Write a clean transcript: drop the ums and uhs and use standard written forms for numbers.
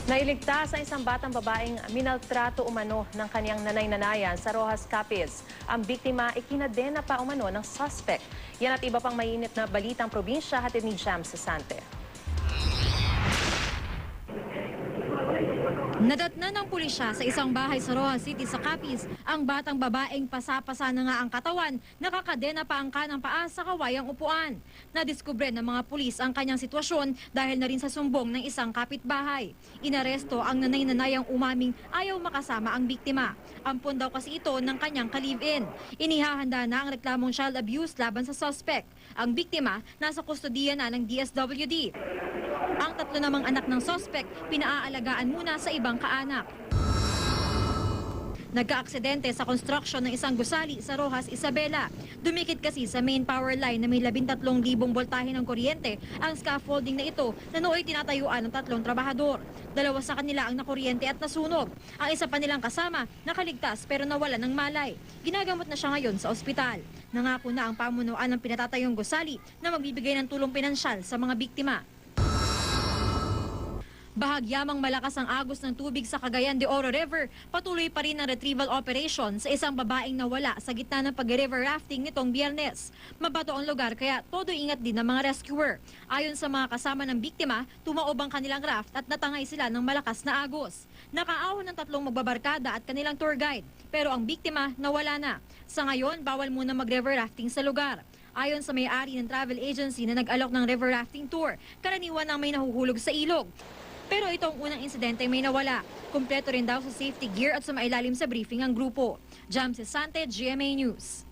Nailigtas ang isang batang babaeng minaltrato umano ng kanyang nanay-nanayan sa Rojas Capiz. Ang biktima ikinadena pa umano ng suspect. Yan at iba pang mainit na balitang probinsya hatid ni Jam Sasante. Nadatnan ng pulisya sa isang bahay sa Rojas City sa Capiz ang batang babaeng pasapasa na nga ang katawan, nakakadena pa ang kanang paa sa kawayang upuan. Nadiskubre ng mga pulis ang kanyang sitwasyon dahil na rin sa sumbong ng isang kapitbahay. Inaresto ang nanay-nanayang umaming ayaw makasama ang biktima. Ampon daw kasi ito ng kanyang ka-live-in. Inihahanda na ang reklamong child abuse laban sa suspect. Ang biktima nasa kustodiya na ng DSWD. Ang tatlo namang anak ng suspect pinaaalagaan muna sa ibang kaanak. Nagka-aksidente sa construction ng isang gusali sa Rojas, Isabela. Dumikit kasi sa main power line na may 13,000 boltahe ng kuryente ang scaffolding na ito na nooy tinatayuan ng 3 trabahador. 2 sa kanila ang nakuryente at nasunog. Ang isa pa nilang kasama nakaligtas pero nawala ng malay. Ginagamot na siya ngayon sa ospital. Nangako na ang pamunuan ng pinatatayong gusali na magbibigay ng tulong pinansyal sa mga biktima. Bahagyamang malakas ang agos ng tubig sa Cagayan de Oro River, patuloy pa rin ang retrieval operation sa isang babaeng nawala sa gitna ng pag-river rafting nitong Biyernes. Mabato ang lugar kaya todo ingat din ng mga rescuer. Ayon sa mga kasama ng biktima, tumaob ang kanilang raft at natangay sila ng malakas na agos. Nakaahon ng 3 magbabarkada at kanilang tour guide, pero ang biktima nawala na. Sa ngayon, bawal muna mag-river rafting sa lugar. Ayon sa may-ari ng travel agency na nag-alok ng river rafting tour, karaniwan ang may nahuhulog sa ilog. Pero itong unang insidente may nawala. Kumpleto rin daw sa safety gear at sumailalim sa briefing ang grupo. Jam Sasante, GMA News.